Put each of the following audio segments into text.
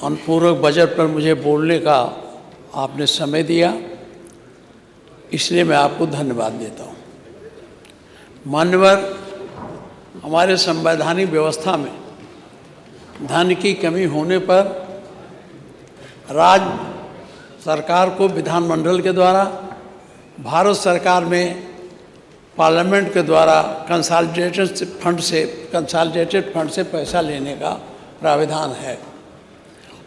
अनुपूरक बजट पर मुझे बोलने का आपने समय दिया, इसलिए मैं आपको धन्यवाद देता हूँ। मान्यवर, हमारे संवैधानिक व्यवस्था में धन की कमी होने पर राज्य सरकार को विधानमंडल के द्वारा, भारत सरकार में पार्लियामेंट के द्वारा कंसोलिडेटेड फंड से पैसा लेने का प्राविधान है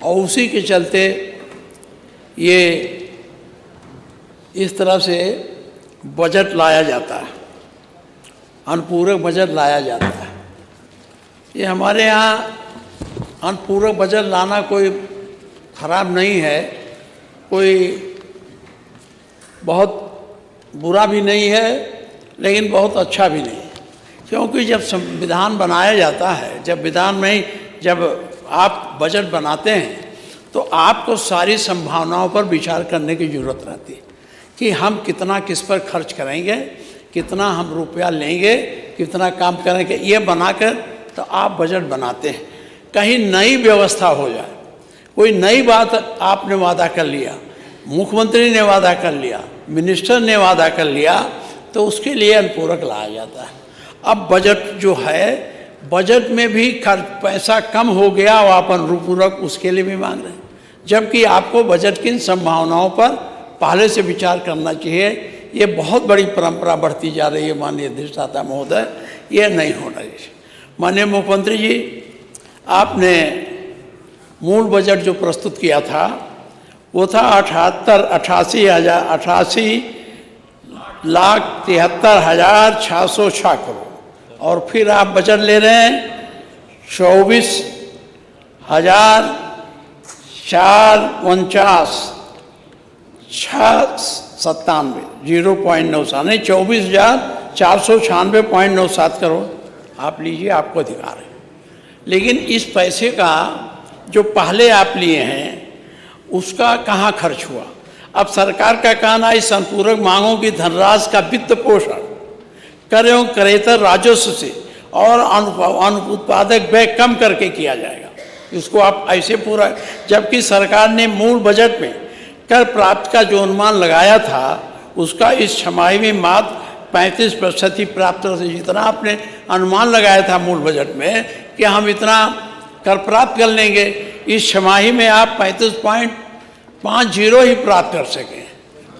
और उसी के चलते ये इस तरह से बजट लाया जाता है, अनुपूरक बजट लाया जाता है। ये हमारे यहाँ अनुपूरक बजट लाना कोई खराब नहीं है, कोई बहुत बुरा भी नहीं है, लेकिन बहुत अच्छा भी नहीं है। क्योंकि जब संविधान बनाया जाता है, जब आप बजट बनाते हैं तो आपको सारी संभावनाओं पर विचार करने की ज़रूरत रहती है कि हम कितना किस पर खर्च करेंगे, कितना हम रुपया लेंगे, कितना काम करेंगे। ये बनाकर तो आप बजट बनाते हैं। कहीं नई व्यवस्था हो जाए, कोई नई बात आपने वादा कर लिया, मुख्यमंत्री ने वादा कर लिया, मिनिस्टर ने वादा कर लिया, तो उसके लिए अनुपूरक लाया जाता है। अब बजट जो है, बजट में भी पैसा कम हो गया और आप अनुपूरक उसके लिए भी मांग रहे हैं, जबकि आपको बजट की संभावनाओं पर पहले से विचार करना चाहिए। ये बहुत बड़ी परंपरा बढ़ती जा रही है माननीय अधिष्ठाता महोदय, ये नहीं होना चाहिए। माननीय मुख्यमंत्री जी, आपने मूल बजट जो प्रस्तुत किया था वो था 88,73,606 करोड़, और फिर आप बजट ले रहे हैं 24,449,697 0.97 24,496.97 करोड़ आप लीजिए, आपको अधिकार है। लेकिन इस पैसे का जो पहले आप लिए हैं उसका कहाँ खर्च हुआ? अब सरकार का कहना है इस अनुपूरक मांगों की धनराशि का वित्त पोषण कर एवं क्रेतर राजस्व से और अनुत्पादक व्यय कम करके किया जाएगा। इसको आप ऐसे पूरा, जबकि सरकार ने मूल बजट में कर प्राप्त का जो अनुमान लगाया था उसका इस छमाही में मात्र 35% ही प्राप्त हो। जितना आपने अनुमान लगाया था मूल बजट में कि हम इतना कर प्राप्त कर लेंगे, इस छमाही में आप 35.50 ही प्राप्त कर सकें,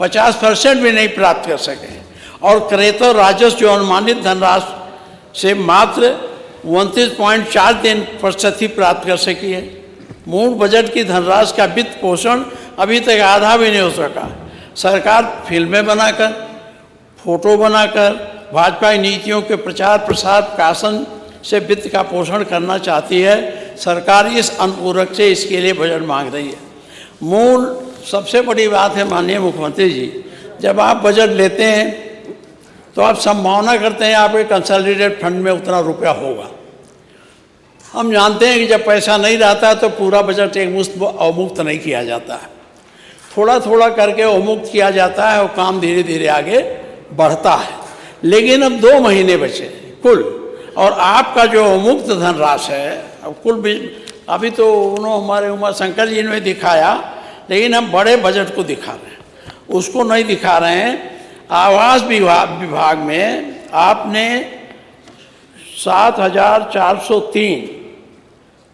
50% भी नहीं प्राप्त कर सकें। और क्रेतर राजस्व जो अनुमानित धनराशि से मात्र 29.43% ही प्राप्त कर सकी है। मूल बजट की धनराशि का वित्त पोषण अभी तक आधा भी नहीं हो सका। सरकार फिल्में बनाकर, फोटो बनाकर भाजपा की नीतियों के प्रचार प्रसार प्रकाशन से वित्त का पोषण करना चाहती है। सरकार इस अनुपूरक से इसके लिए बजट मांग रही है। मूल सबसे बड़ी बात है माननीय मुख्यमंत्री जी, जब आप बजट लेते हैं तो आप संभावना करते हैं आपके कंसोलिडेटेड फंड में उतना रुपया होगा। हम जानते हैं कि जब पैसा नहीं रहता है तो पूरा बजट एक मुश्त अवमुक्त नहीं किया जाता है, थोड़ा थोड़ा करके अवमुक्त किया जाता है और काम धीरे धीरे आगे बढ़ता है। लेकिन अब 2 महीने बचे कुल, और आपका जो अवमुक्त धनराशि है अब कुल भी, अभी तो उन्होंने हमारे उमा शंकर जी ने दिखाया, लेकिन हम बड़े बजट को दिखा रहे हैं, उसको नहीं दिखा रहे हैं। आवास विभाग में आपने 7,403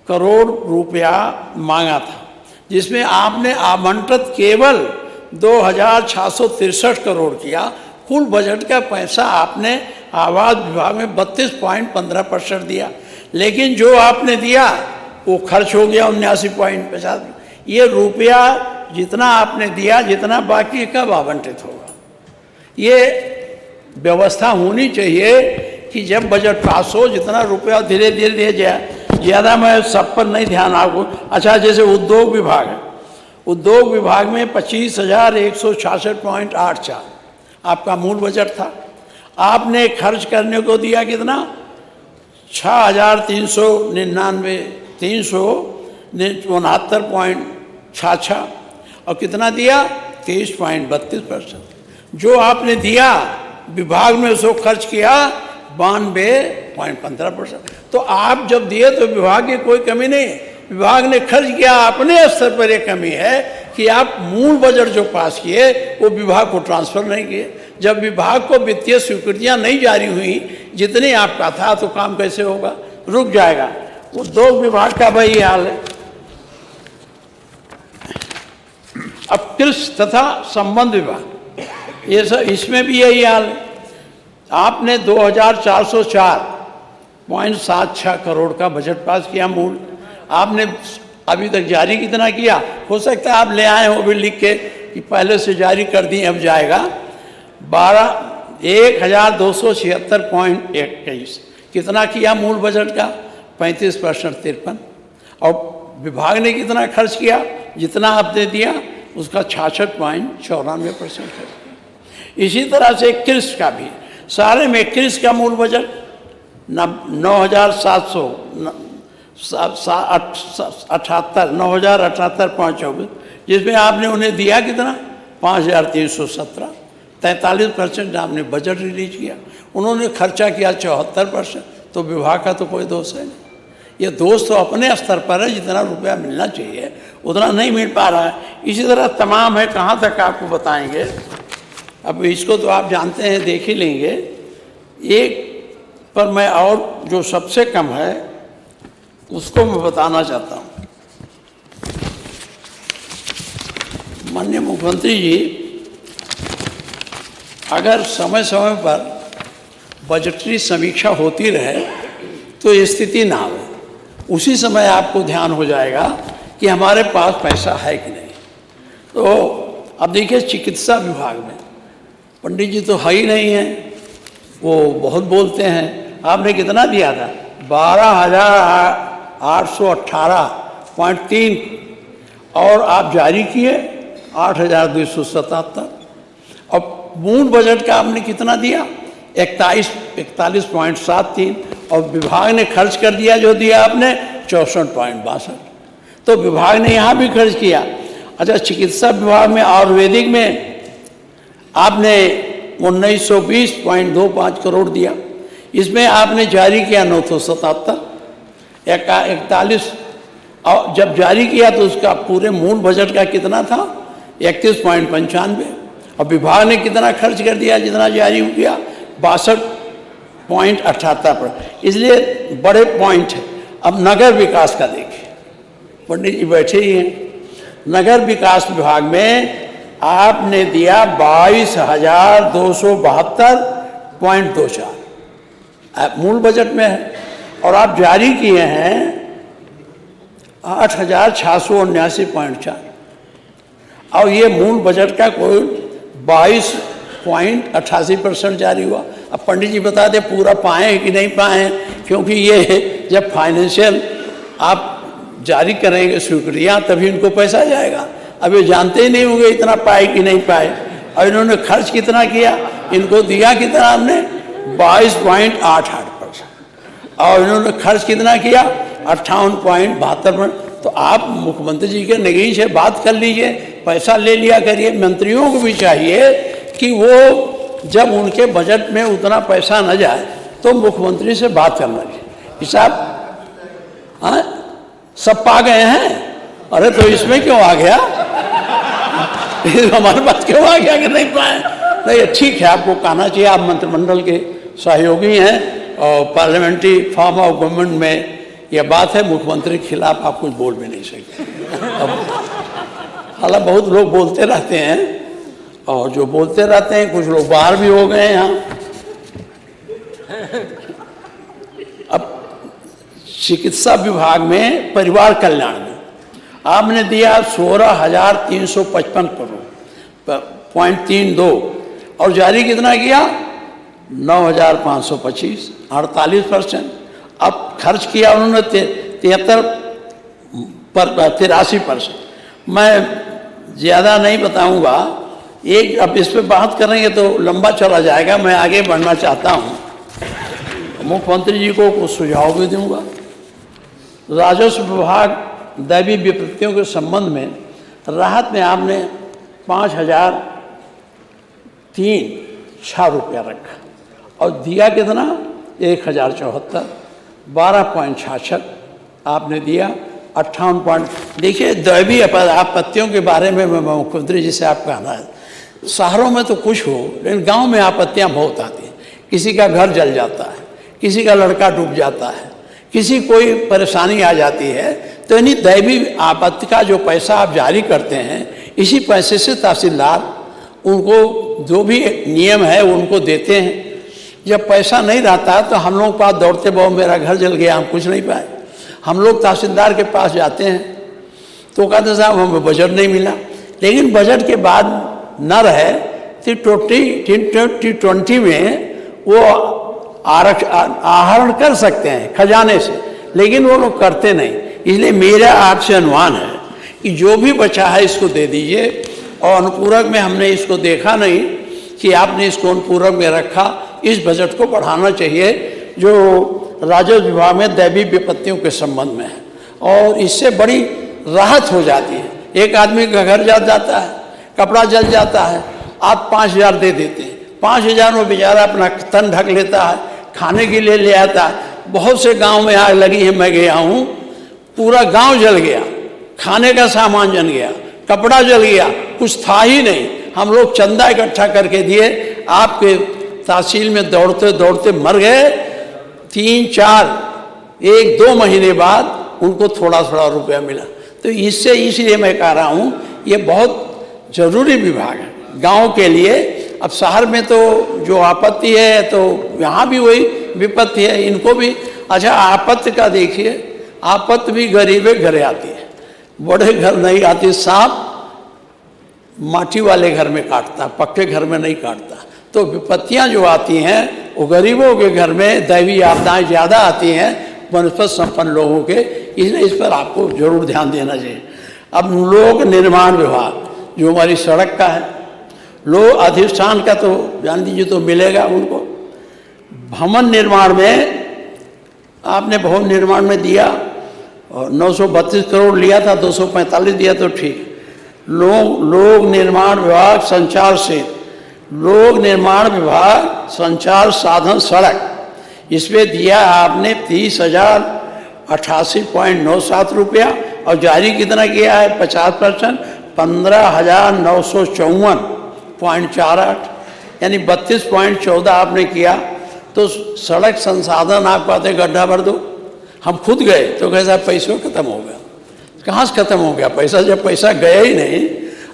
करोड़ रुपया मांगा था, जिसमें आपने आवंटित केवल 2,663 करोड़ किया। कुल बजट का पैसा आपने आवास विभाग में 32.15% दिया, लेकिन जो आपने दिया वो खर्च हो गया 79.50। ये रुपया जितना आपने दिया, जितना बाकी कब आवंटित होगा? ये व्यवस्था होनी चाहिए कि जब बजट पास हो जितना रुपया धीरे धीरे दिया जाए। ज़्यादा मैं सब पर नहीं ध्यान आपको। अच्छा, जैसे उद्योग विभाग है, उद्योग विभाग में 25,166.84 आपका मूल बजट था। आपने खर्च करने को दिया कितना? 6,369.66 और कितना दिया? 23.32%। जो आपने दिया विभाग में उसको खर्च किया 92.15%। तो आप जब दिए तो विभाग की कोई कमी नहीं, विभाग ने खर्च किया, अपने स्तर पर यह कमी है कि आप मूल बजट जो पास किए वो विभाग को ट्रांसफर नहीं किए। जब विभाग को वित्तीय स्वीकृतियां नहीं जारी हुई जितनी आपका था, तो काम कैसे होगा, रुक जाएगा। उद्योग विभाग का भाई हाल है। अब कृषि तथा संबंध विभाग, ये सब इसमें भी यही हाल है। आपने 2404.76 करोड़ का बजट पास किया मूल, आपने अभी तक जारी कितना किया, हो सकता है आप ले आए हो भी लिख के कि पहले से जारी कर दिए, अब जाएगा 12,276.21। कितना किया मूल बजट का, 35% 53। और विभाग ने कितना खर्च किया, जितना आपने दिया उसका 66.94% खर्च किया। इसी तरह से कृषि का भी, सारे में कृषि का मूल बजट 9,078.24, जिसमें आपने उन्हें दिया कितना 5,317, 43% आपने बजट रिलीज किया। उन्होंने खर्चा किया 74%। तो विभाग का तो कोई दोष है नहीं, ये दोष तो अपने स्तर पर है, जितना रुपया मिलना चाहिए उतना नहीं मिल पा रहा है। इसी तरह तमाम है, कहाँ तक आपको बताएंगे, अब इसको तो आप जानते हैं, देख ही लेंगे। एक पर मैं और जो सबसे कम है उसको मैं बताना चाहता हूँ। माननीय मुख्यमंत्री जी, अगर समय समय पर बजटरी समीक्षा होती रहे तो ये स्थिति ना हो, उसी समय आपको ध्यान हो जाएगा कि हमारे पास पैसा है कि नहीं। तो अब देखिए, चिकित्सा विभाग में पंडित जी तो है ही नहीं है, वो बहुत बोलते हैं। आपने कितना दिया था, 12,818.3, और आप जारी किए 8,277। और मूल बजट का आपने कितना दिया, 41.73, और विभाग ने खर्च कर दिया जो दिया आपने 64.62। तो विभाग ने यहाँ भी खर्च किया। अच्छा, चिकित्सा विभाग में आयुर्वेदिक में आपने 1920.25 करोड़ दिया, इसमें आपने जारी किया 977, 41। और जब जारी किया तो उसका पूरे मूल बजट का कितना था, 31.95। और विभाग ने कितना खर्च कर दिया, जितना जारी किया 62.78। इसलिए बड़े पॉइंट है। अब नगर विकास का देखिए, पंडित जी बैठे ही हैं। नगर विकास विभाग में आपने दिया 22,272.24, मूल बजट में है। और आप जारी किए हैं 8,679.4, और ये मूल बजट का कोई 22.88% जारी हुआ। अब पंडित जी बता दें पूरा पाए कि नहीं पाए, क्योंकि ये जब फाइनेंशियल आप जारी करेंगे स्वीकृतियाँ तभी इनको पैसा जाएगा। अब ये जानते ही नहीं होंगे इतना पाए कि नहीं पाए। और इन्होंने खर्च कितना किया, इनको दिया कितना आपने 22.88%, और इन्होंने खर्च कितना किया 58.72%। तो आप मुख्यमंत्री जी के नगीन से बात कर लीजिए, पैसा ले लिया करिए। मंत्रियों को भी चाहिए कि वो जब उनके बजट में उतना पैसा न जाए तो मुख्यमंत्री से बात करना चाहिए। हिसाब हाँ, सब पा गए हैं, अरे तो इसमें क्यों आ गया हमारे पास क्यों आ गया कि नहीं पाए। नहीं, ठीक है, आपको कहना चाहिए, आप मंत्रिमंडल के सहयोगी हैं और पार्लियामेंट्री फॉर्म ऑफ गवर्नमेंट में यह बात है, मुख्यमंत्री के खिलाफ आप कुछ बोल भी नहीं सकते। हालांकि बहुत लोग बोलते रहते हैं, और जो बोलते रहते हैं कुछ लोग बाहर भी हो गए हैं यहाँ। अब चिकित्सा विभाग में परिवार कल्याण में आपने दिया 16,355 करोड़ .32, और जारी कितना किया 9,525, 48%। अब खर्च किया उन्होंने 83%। मैं ज़्यादा नहीं बताऊंगा, एक अब इस पर बात करेंगे तो लंबा चला जाएगा। मैं आगे बढ़ना चाहता हूं, मुख्यमंत्री जी को कुछ सुझाव भी दूंगा। राजस्व विभाग दैवीय विपत्तियों के संबंध में राहत में आपने 5,003.6 रुपया रखा, और दिया कितना 1,074, 12.66 आपने दिया, 58 पॉइंट। देखिए, दैवीय आपत्तियों के बारे में मैं मुख्यमंत्री जी से आप कहना है, शहरों में तो कुछ हो, लेकिन गांव में आपत्तियां बहुत आती हैं। किसी का घर जल जाता है, किसी का लड़का डूब जाता है, किसी कोई परेशानी आ जाती है, तो यानी दैवीय आपत्ति का जो पैसा आप जारी करते हैं, इसी पैसे से तहसीलदार उनको जो भी नियम है उनको देते हैं। जब पैसा नहीं रहता तो हम लोग पास दौड़ते, बहु मेरा घर जल गया, हम कुछ नहीं पाए। हम लोग तहसीलदार के पास जाते हैं तो कहते साहब हमें बजट नहीं मिला। लेकिन बजट के बाद न रहे तो 2020 में वो आहरण कर सकते हैं खजाने से, लेकिन वो लोग करते नहीं। इसलिए मेरा आपसे अनुमान है कि जो भी बचा है इसको दे दीजिए। और अनुपूरक में हमने इसको देखा नहीं कि आपने इसको अनुपूरक में रखा। इस बजट को बढ़ाना चाहिए जो राजस्व विभाग में दैवीय विपत्तियों के संबंध में है, और इससे बड़ी राहत हो जाती है। एक आदमी का घर जल जाता है, कपड़ा जल जाता है, आप 5,000 दे देते हैं। 5,000 में बेचारा अपना तन ढक लेता है, खाने के लिए ले आता है। बहुत से गांव में आग लगी है, मैं गया हूँ, पूरा गांव जल गया, खाने का सामान जल गया, कपड़ा जल गया, कुछ था ही नहीं। हम लोग चंदा इकट्ठा करके दिए, आपके तहसील में दौड़ते दौड़ते मर गए। 3-4 1-2 महीने बाद उनको थोड़ा थोड़ा रुपया मिला। तो इससे इसलिए मैं कह रहा हूँ ये बहुत जरूरी विभाग है गांव के लिए। अब शहर में तो जो आपत्ति है तो यहाँ भी वही विपत्ति है, इनको भी। अच्छा, आपत्ति का देखिए, आपत्ति भी गरीबे घरे आती है, बड़े घर नहीं आती। सांप माटी वाले घर में काटता, पक्के घर में नहीं काटता। तो विपत्तियां जो आती हैं वो गरीबों के घर में, दैवीय आपदाएं ज़्यादा आती हैं वनस्पत संपन्न लोगों के। इसलिए इस पर आपको जरूर ध्यान देना चाहिए। अब लोक निर्माण विभाग जो हमारी सड़क का है, लोक अधिष्ठान का तो जान दीजिए तो मिलेगा उनको। भवन निर्माण में आपने भवन निर्माण में दिया और 932 करोड़ लिया था, 245 दिया तो ठीक। लोक निर्माण विभाग संचार से, लोक निर्माण विभाग संचार साधन सड़क, इसमें दिया आपने 30,088.97 रुपया, और जारी कितना किया है 50%, 15,954.48, यानी 32.14 आपने किया। तो सड़क संसाधन आप कहते गड्ढा भर दो, हम खुद गए तो कैसा पैसा खत्म हो गया। कहाँ से खत्म हो गया पैसा, जब पैसा गया ही नहीं।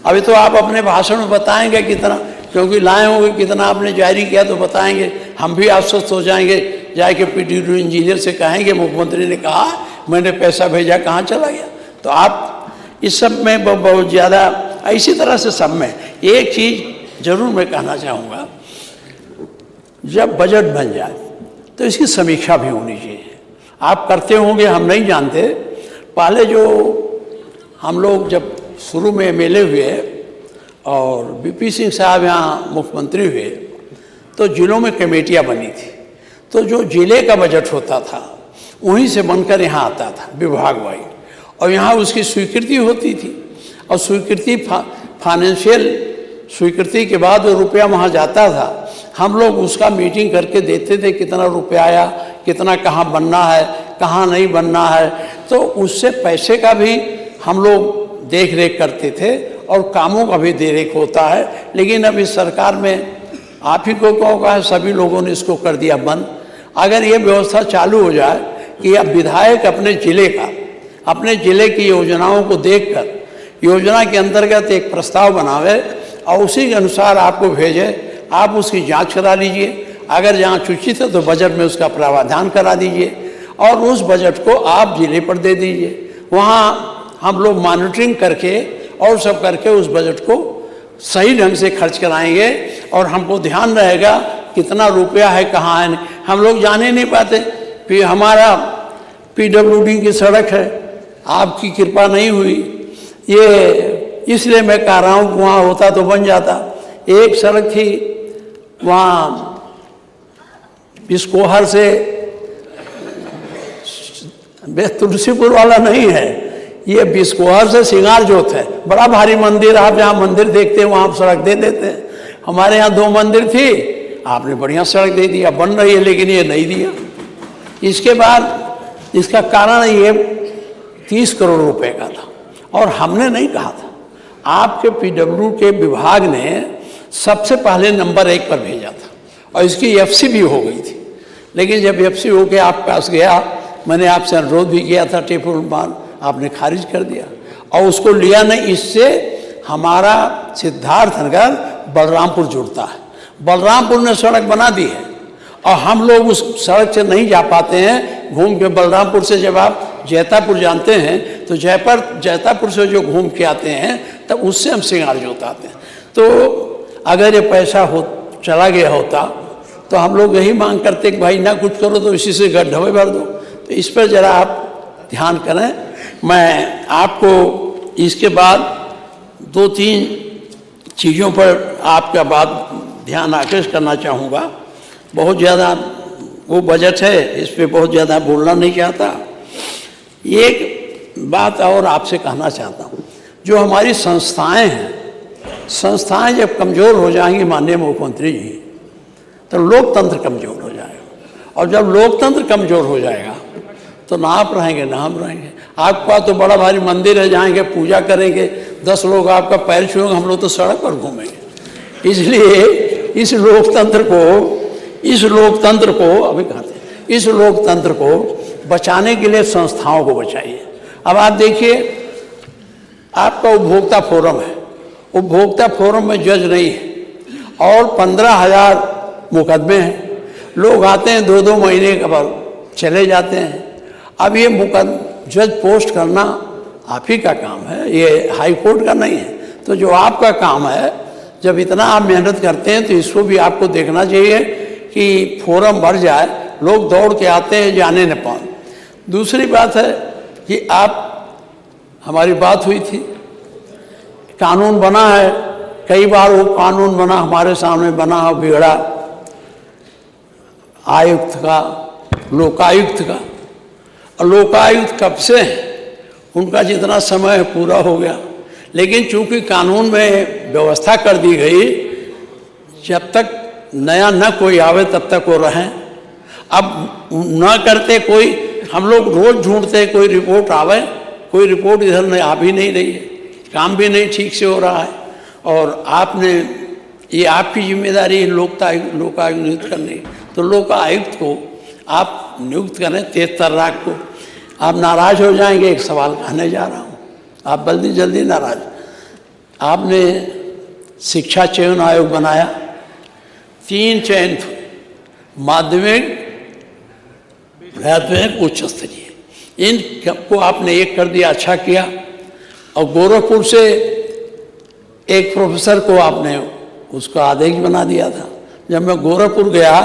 अभी तो आप अपने भाषण में बताएंगे कितना, क्योंकि लाए होंगे कितना आपने जारी किया तो बताएंगे, हम भी आश्वस्त हो जाएंगे। जाके पीडब्ल्यू इंजीनियर से कहेंगे मुख्यमंत्री ने कहा मैंने पैसा भेजा, कहाँ चला गया। तो आप इस सब में बहुत ज़्यादा, इसी तरह से सब में एक चीज़ जरूर मैं कहना चाहूँगा, जब बजट बन जाए तो इसकी समीक्षा भी होनी चाहिए। आप करते होंगे, हम नहीं जानते। पहले जो हम लोग जब शुरू में एमएलए हुए और बीपी सिंह साहब यहाँ मुख्यमंत्री हुए तो जिलों में कमेटियाँ बनी थी। तो जो जिले का बजट होता था वहीं से बनकर यहाँ आता था विभाग वाइज, और यहाँ उसकी स्वीकृति होती थी। और स्वीकृति फाइनेंशियल स्वीकृति के बाद वो रुपया वहाँ जाता था। हम लोग उसका मीटिंग करके देते थे कितना रुपया आया, कितना कहाँ बनना है, कहाँ नहीं बनना है। तो उससे पैसे का भी हम लोग देख रेख करते थे और कामों का भी देख रेख होता है। लेकिन अब इस सरकार में आप ही को कहा है, सभी लोगों ने इसको कर दिया बंद। अगर ये व्यवस्था चालू हो जाए कि अब विधायक अपने ज़िले की योजनाओं को देखकर योजना के अंतर्गत एक प्रस्ताव बनावे और उसी के अनुसार आपको भेजे, आप उसकी जांच करा लीजिए। अगर जांच उचित है तो बजट में उसका प्रावधान करा दीजिए और उस बजट को आप जिले पर दे दीजिए। वहाँ हम लोग मॉनिटरिंग करके और सब करके उस बजट को सही ढंग से खर्च कराएंगे और हमको ध्यान रहेगा कितना रुपया है, कहाँ है। हम लोग जाने नहीं पाते। फिर हमारा पीडब्ल्यूडी की सड़क है, आपकी कृपा नहीं हुई। ये इसलिए मैं कह रहा हूँ वहाँ होता तो बन जाता। एक सड़क थी वहाँ बिस्कोहर से, तुलसीपुर वाला नहीं है, ये बिस्कोहर से सिंगार जोत है, बड़ा भारी मंदिर। आप जहाँ मंदिर देखते हैं वहाँ आप सड़क दे देते हैं। हमारे यहाँ 2 मंदिर थी, आपने बढ़िया सड़क दे दिया, बन रही है, लेकिन ये नहीं दिया। इसके बाद इसका कारण ये 30 करोड़ रुपए का था, और हमने नहीं कहा था, आपके पीडब्ल्यू के विभाग ने सबसे पहले नंबर 1 पर भेजा था, और इसकी एफसी भी हो गई थी। लेकिन जब एफसी हो के आप पास गया, मैंने आपसे अनुरोध भी किया था टेलीफोन, आपने खारिज कर दिया और उसको लिया नहीं। इससे हमारा सिद्धार्थनगर बलरामपुर जुड़ता है, बलरामपुर ने सड़क बना दी है और हम लोग उस सड़क से नहीं जा पाते हैं घूम के। बलरामपुर से जब आप जैतापुर जानते हैं तो जैतापुर से जो घूम के आते हैं तब उससे हम सिंगार जोताते हैं। तो अगर ये पैसा चला गया होता तो हम लोग यही मांग करते कि भाई ना कुछ करो तो इसी से गड्ढे भर दो। तो इस पर ज़रा आप ध्यान करें। मैं आपको इसके बाद 2-3 चीज़ों पर आपका बात ध्यान आकर्षित करना चाहूँगा। बहुत ज़्यादा वो बजट है, इस पर बहुत ज़्यादा बोलना नहीं चाहता। एक बात और आपसे कहना चाहता हूँ, जो हमारी संस्थाएं हैं, संस्थाएं जब कमज़ोर हो जाएंगी माननीय मुख्यमंत्री जी, तो लोकतंत्र कमज़ोर हो जाएगा, और जब लोकतंत्र कमज़ोर हो जाएगा तो ना आप रहेंगे ना हम रहेंगे। आपका तो बड़ा भारी मंदिर है, जाएंगे पूजा करेंगे, 10 लोग आपका पैर छुएंगे, हम लोग तो सड़क पर घूमेंगे। इसलिए इस लोकतंत्र को बचाने के लिए संस्थाओं को बचाइए। अब आप देखिए, आपका उपभोक्ता फोरम है, उपभोक्ता फोरम में जज नहीं है और 15,000 मुकदमे हैं। लोग आते हैं 2-2 महीने के बाद चले जाते हैं। अब ये जज पोस्ट करना आप ही का काम है, ये हाई कोर्ट का नहीं है। तो जो आपका काम है, जब इतना आप मेहनत करते हैं तो इसको भी आपको देखना चाहिए कि फोरम भर जाए, लोग दौड़ के आते हैं, जाने न पाए। दूसरी बात है कि हमारी बात हुई थी, कानून बना है, कई बार वो कानून बना हमारे सामने बना और बिगड़ा, आयुक्त का, लोकायुक्त का। और लोकायुक्त कब से उनका जितना समय पूरा हो गया, लेकिन चूंकि कानून में व्यवस्था कर दी गई, जब तक नया न कोई आवे तब तक वो रहें। अब न करते कोई, हम लोग रोज ढूंढते कोई रिपोर्ट आवे, कोई रिपोर्ट इधर नहीं आ भी नहीं रही है, काम भी नहीं ठीक से हो रहा है। और आपने, ये आपकी जिम्मेदारी है लोकायुक्त नियुक्त करने। तो लोकायुक्त को आप नियुक्त करें, तेज तर्राक को। आप नाराज हो जाएंगे, एक सवाल कहने जा रहा हूँ, आप जल्दी नाराज। आपने शिक्षा चयन आयोग बनाया, 3 चयन थे, माध्यमिक, प्राथमिक, उच्च स्तरीय। इनको आपने एक कर दिया, अच्छा किया। और गोरखपुर से एक प्रोफेसर को आपने उसका अध्यक्ष बना दिया था। जब मैं गोरखपुर गया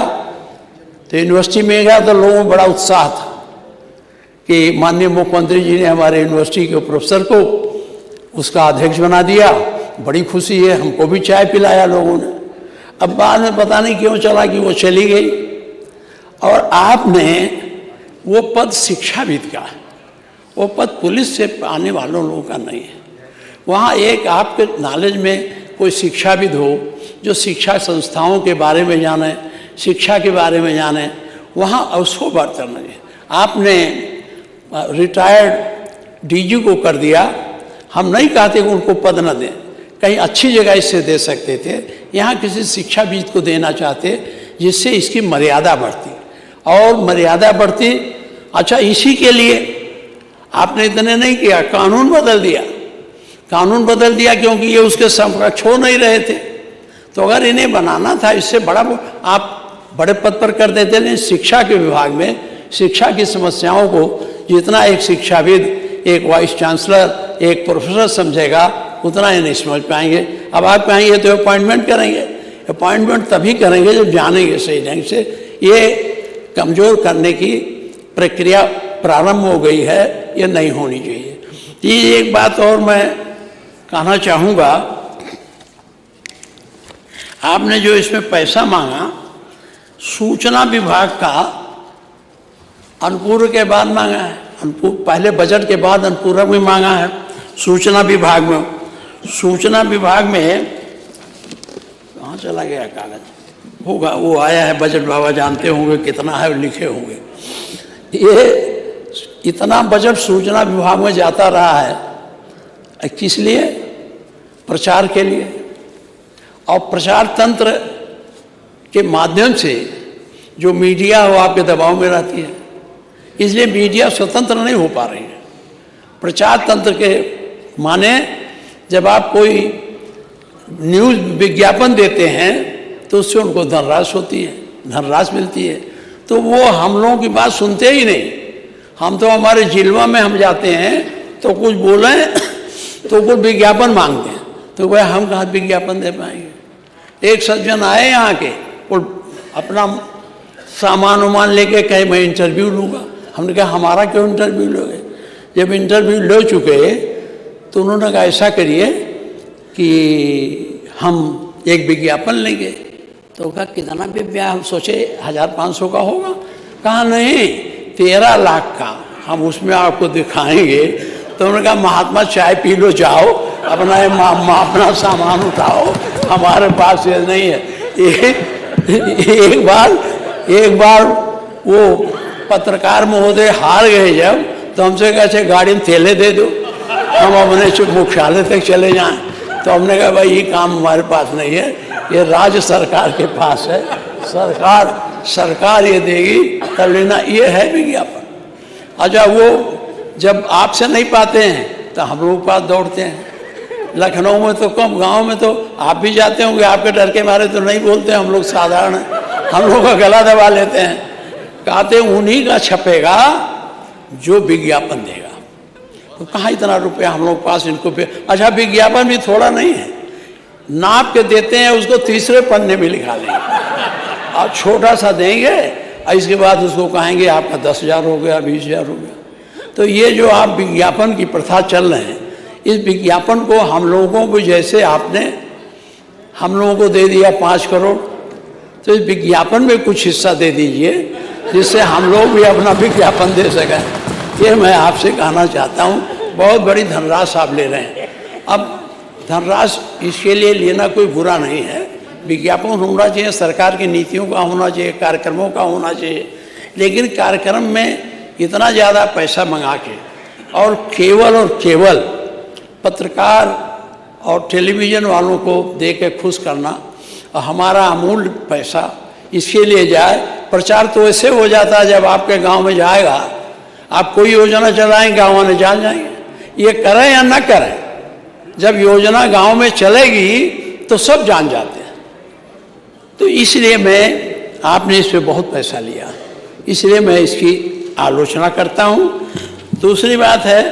तो यूनिवर्सिटी में गया तो लोगों में बड़ा उत्साह था कि माननीय मुख्यमंत्री जी ने हमारे यूनिवर्सिटी के प्रोफेसर को उसका अध्यक्ष बना दिया। बड़ी खुशी है, हमको भी चाय पिलाया लोगों ने। अब बाद में पता नहीं क्यों चला कि वो चली गई। और आपने वो पद शिक्षाविद का है, वो पद पुलिस से आने वालों लोगों का नहीं है। वहाँ एक आपके नॉलेज में कोई शिक्षाविद हो जो शिक्षा संस्थाओं के बारे में जाने, शिक्षा के बारे में जाने, वहाँ उसको बात करना चाहिए। आपने रिटायर्ड डीजी को कर दिया। हम नहीं कहते कि उनको पद न दें, कहीं अच्छी जगह इससे दे सकते थे। यहाँ किसी शिक्षाविद को देना चाहते जिससे इसकी मर्यादा बढ़ती, और मर्यादा बढ़ती। अच्छा, इसी के लिए आपने इतने नहीं किया, कानून बदल दिया। कानून बदल दिया क्योंकि ये उसके समकक्ष हो नहीं रहे थे। तो अगर इन्हें बनाना था, इससे बड़ा आप बड़े पद पर कर देते। लेकिन शिक्षा के विभाग में शिक्षा की समस्याओं को जितना एक शिक्षाविद, एक वाइस चांसलर, एक प्रोफेसर समझेगा, उतना ही नहीं समझ पाएंगे। अब आप कहेंगे तो अपॉइंटमेंट करेंगे, अपॉइंटमेंट तभी करेंगे जब जानेंगे सही ढंग से। ये कमज़ोर करने की प्रक्रिया प्रारंभ हो गई है, ये नहीं होनी चाहिए। ये एक बात और मैं कहना चाहूँगा, आपने जो इसमें पैसा मांगा, सूचना विभाग का अनुपूरक के बाद मांगा है, पहले बजट के बाद अनुपूरक में मांगा है। सूचना विभाग में कहाँ चला गया कागज? होगा, वो आया है बजट, बाबा जानते होंगे कितना है, लिखे होंगे। ये इतना बजट सूचना विभाग में जाता रहा है, किस लिए? प्रचार के लिए। और प्रचार तंत्र के माध्यम से जो मीडिया हो आपके दबाव में रहती है, इसलिए मीडिया स्वतंत्र नहीं हो पा रही है। प्रचार तंत्र के माने जब आप कोई न्यूज़ विज्ञापन देते हैं तो उससे उनको धनराशि होती है, धनराशि मिलती है, तो वो हम लोगों की बात सुनते ही नहीं। हम तो हमारे जिलवा में हम जाते हैं तो कुछ बोलें तो कुछ विज्ञापन मांगते हैं, तो भाई हम कहाँ विज्ञापन दे पाएंगे। एक सज्जन आए यहाँ के, वो अपना सामान उमान लेके कहे मैं इंटरव्यू लूँगा। हमने कहा हमारा क्यों इंटरव्यू लोगे? जब इंटरव्यू ले चुके तो उन्होंने कहा ऐसा करिए कि हम एक विज्ञापन लेंगे। तो कहा कितना विज्ञापन? सोचे 1500 का होगा। कहा नहीं, 13 लाख का हम उसमें आपको दिखाएंगे। तो उन्होंने कहा महात्मा चाय पी लो, जाओ अपना सामान उठाओ, हमारे पास ये नहीं है। एक बार वो पत्रकार महोदय हार गए जब, तो हमसे कहा गाड़ी में तेले दे दो, हम अपने मुख्यालय तक चले जाएं। तो हमने कहा भाई ये काम हमारे पास नहीं है, ये राज्य सरकार के पास है, सरकार ये देगी तब लेना। ये है विज्ञापन। अच्छा, वो जब आपसे नहीं पाते हैं तो हम लोग के पास दौड़ते हैं। लखनऊ में तो कम, गांव में तो आप भी जाते होंगे, आपके डर के मारे तो नहीं बोलते, हम लोग साधारण हैं, हम लोग का गला दबा लेते हैं। कहते उन्हीं का छपेगा जो विज्ञापन देगा। तो कहाँ इतना रुपया हम लोग पास इनको पे। अच्छा, विज्ञापन भी थोड़ा नहीं है, नाप के देते हैं, उसको तीसरे पन्ने में लिखा लेंगे। आप छोटा सा देंगे और इसके बाद उसको कहेंगे आपका 10,000 हो गया, 20,000 हो गया। तो ये जो आप विज्ञापन की प्रथा चल रहे हैं, इस विज्ञापन को हम लोगों को, जैसे आपने हम लोगों को दे दिया 5 करोड़, तो इस विज्ञापन में कुछ हिस्सा दे दीजिए जिससे हम लोग भी अपना विज्ञापन दे सकें। ये मैं आपसे कहना चाहता हूँ। बहुत बड़ी धनराशि आप ले रहे हैं। अब धनराशि इसके लिए लेना कोई बुरा नहीं है, विज्ञापन होना चाहिए, सरकार की नीतियों का होना चाहिए, कार्यक्रमों का होना चाहिए, लेकिन कार्यक्रम में इतना ज़्यादा पैसा मंगा के और केवल पत्रकार और टेलीविज़न वालों को दे के खुश करना और हमारा अमूल्य पैसा इसके लिए जाए। प्रचार तो ऐसे हो जाता है, जब आपके गांव में जाएगा, आप कोई योजना चलाएंगे, गाँव वाले जान जाएंगे। ये करें या ना करें, जब योजना गांव में चलेगी तो सब जान जाते हैं। तो इसलिए आपने इस पर बहुत पैसा लिया, इसलिए मैं इसकी आलोचना करता हूँ। दूसरी बात है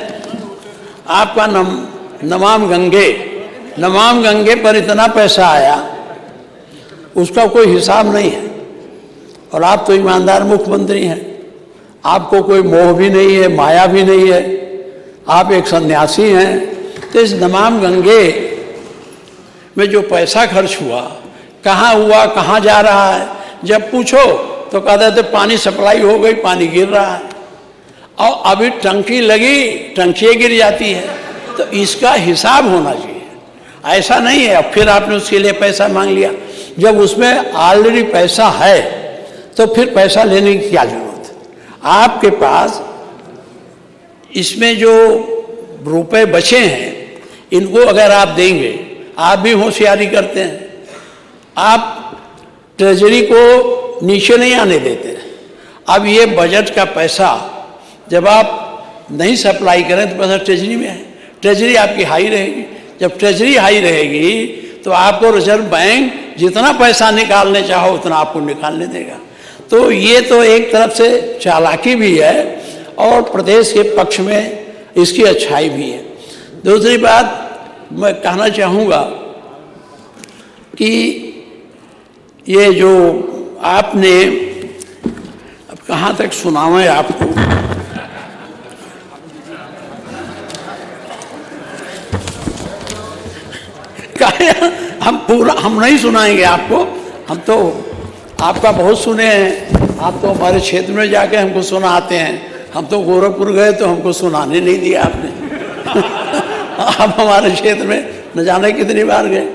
आपका नमाम गंगे पर इतना पैसा आया, उसका कोई हिसाब नहीं है। और आप तो ईमानदार मुख्यमंत्री हैं, आपको कोई मोह भी नहीं है, माया भी नहीं है, आप एक सन्यासी हैं। तो इस नमाम गंगे में जो पैसा खर्च हुआ, कहाँ हुआ, कहाँ जा रहा है, जब पूछो तो कहते थे पानी सप्लाई हो गई, पानी गिर रहा है, और अभी टंकी लगी, टंकी गिर जाती है। तो इसका हिसाब होना चाहिए, ऐसा नहीं है अब फिर आपने उसके लिए पैसा मांग लिया। जब उसमें ऑलरेडी पैसा है तो फिर पैसा लेने की क्या जरूरत है? आपके पास इसमें जो रुपए बचे हैं, इनको अगर आप देंगे, आप भी होशियारी करते हैं, आप ट्रेजरी को नीचे नहीं आने देते। अब ये बजट का पैसा जब आप नहीं सप्लाई करें तो पैसा ट्रेजरी में है, ट्रेजरी आपकी हाई रहेगी। जब ट्रेजरी हाई रहेगी तो आपको रिजर्व बैंक जितना पैसा निकालने चाहो उतना आपको निकालने देगा। तो ये तो एक तरफ से चालाकी भी है और प्रदेश के पक्ष में इसकी अच्छाई भी है। दूसरी बात मैं कहना चाहूँगा कि ये जो आपने, अब कहाँ तक सुनावें आपको, हम नहीं सुनाएंगे आपको, हम तो आपका बहुत सुने हैं, आप तो हमारे क्षेत्र में जाके हमको सुनाते हैं। हम तो गोरखपुर गए तो हमको सुनाने नहीं दिया आपने। आप हमारे क्षेत्र में न जाने कितनी बार गए।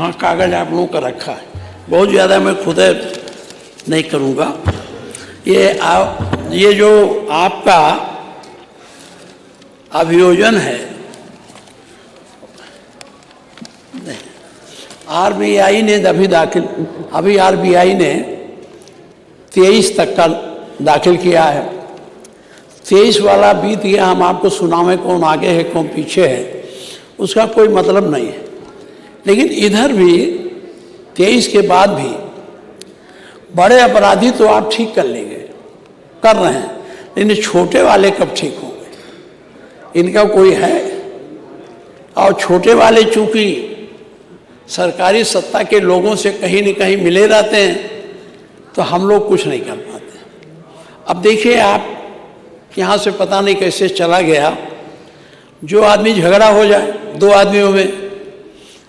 हाँ, कागज आप लोगों का रखा है, बहुत ज़्यादा मैं खुद नहीं करूँगा। ये जो आपका अभियोजन है, आरबीआई ने अभी आरबीआई ने 23 तक का दाखिल किया है। 23 वाला बीत गया, हम आपको सुनावे कौन आगे है कौन पीछे है, उसका कोई मतलब नहीं है। लेकिन इधर भी 23 के बाद भी बड़े अपराधी तो आप ठीक कर लेंगे, कर रहे हैं, लेकिन छोटे वाले कब ठीक होंगे, इनका कोई है? और छोटे वाले चूंकि सरकारी सत्ता के लोगों से कहीं न कहीं मिले रहते हैं, तो हम लोग कुछ नहीं कर पाते। अब देखिए, आप यहाँ से पता नहीं कैसे चला गया, जो आदमी झगड़ा हो जाए 2 आदमियों में,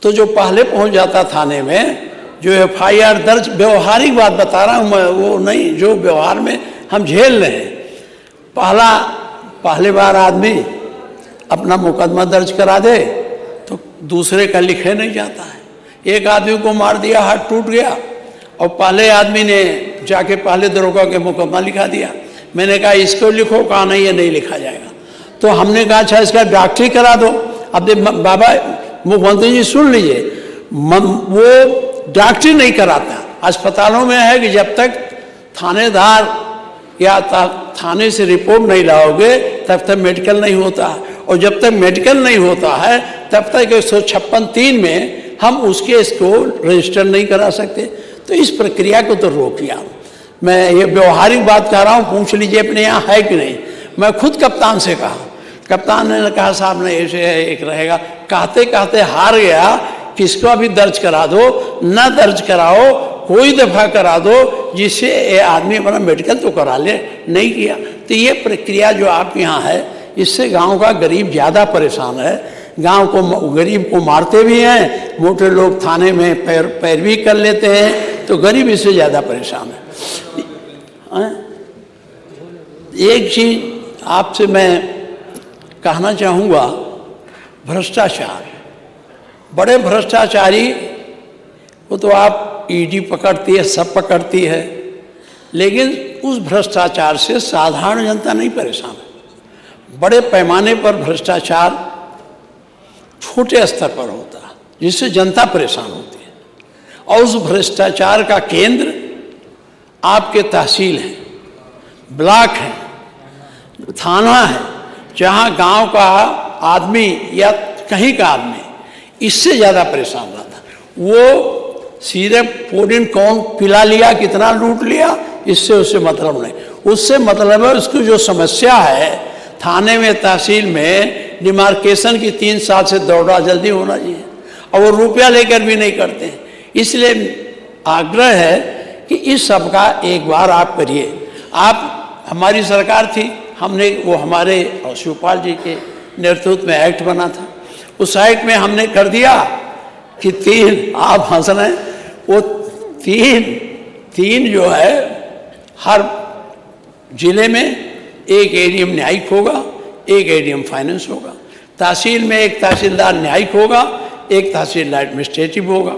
तो जो पहले पहुँच जाता थाने में, जो एफआईआर दर्ज, व्यवहारिक बात बता रहा हूँ मैं, वो नहीं जो व्यवहार में हम झेल रहे हैं। पहले बार आदमी अपना मुकदमा दर्ज करा दे तो दूसरे का लिखे नहीं जाता है। एक आदमी को मार दिया, हाथ टूट गया, और पहले आदमी ने जाके पहले दरोगा के मुकदमा लिखा दिया। मैंने कहा इसको लिखो, कहा नहीं ये नहीं लिखा जाएगा। तो हमने कहा अच्छा इसका डॉक्टरी करा दो। अब बाबा मुख्यमंत्री जी सुन लीजिए, वो डॉक्टरी नहीं कराता। अस्पतालों में है कि जब तक थानेदार या थाने से रिपोर्ट नहीं लाओगे तब तक मेडिकल नहीं होता है, और जब तक मेडिकल नहीं होता है तब तक 156(3) में हम उसके इसको रजिस्टर नहीं करा सकते। तो इस प्रक्रिया को तो रोकिए। मैं ये व्यवहारिक बात कह रहा हूँ, पूछ लीजिए अपने यहाँ है कि नहीं। मैं खुद कप्तान से कहा, कप्तान ने कहा साहब नहीं ऐसे एक रहेगा, कहते कहते हार गया। किसको अभी दर्ज करा दो, ना दर्ज कराओ, कोई दफ़ा करा दो जिससे ये आदमी अपना मेडिकल तो करा ले, नहीं किया। तो ये प्रक्रिया जो आप यहाँ है, इससे गांव का गरीब ज़्यादा परेशान है। गांव को गरीब को मारते भी हैं, मोटे लोग थाने में पैरवी कर लेते हैं, तो गरीब इससे ज़्यादा परेशान है। एक चीज़ आपसे मैं कहना चाहूँगा, भ्रष्टाचार, बड़े भ्रष्टाचारी वो तो आप ईडी पकड़ती है, सब पकड़ती है, लेकिन उस भ्रष्टाचार से साधारण जनता नहीं परेशान है। बड़े पैमाने पर भ्रष्टाचार छोटे स्तर पर होता है, जिससे जनता परेशान होती है। और उस भ्रष्टाचार का केंद्र आपके तहसील है, ब्लॉक है, थाना है, जहाँ गांव का आदमी या कहीं का आदमी इससे ज़्यादा परेशान रहता। वो सीधे पोडिन कौन पिला लिया, कितना लूट लिया, इससे उससे मतलब नहीं। उससे मतलब है उसकी जो समस्या है थाने में, तहसील में, डिमार्केशन की 3 साल से दौड़ा जल्दी होना चाहिए, और वो रुपया लेकर भी नहीं करते हैं। इसलिए आग्रह है कि इस सब का एक बार आप करिए। आप, हमारी सरकार थी, हमने वो हमारे शिवपाल जी के नेतृत्व में एक्ट बना था, उस एक्ट में हमने कर दिया कि 3, आप हंस रहे हैं, वो 3 जो है हर जिले में एक एडीएम न्यायिक होगा, एक एडीएम फाइनेंस होगा। तहसील में एक तहसीलदार न्यायिक होगा, एक तहसीलदार एडमिनिस्ट्रेटिव होगा।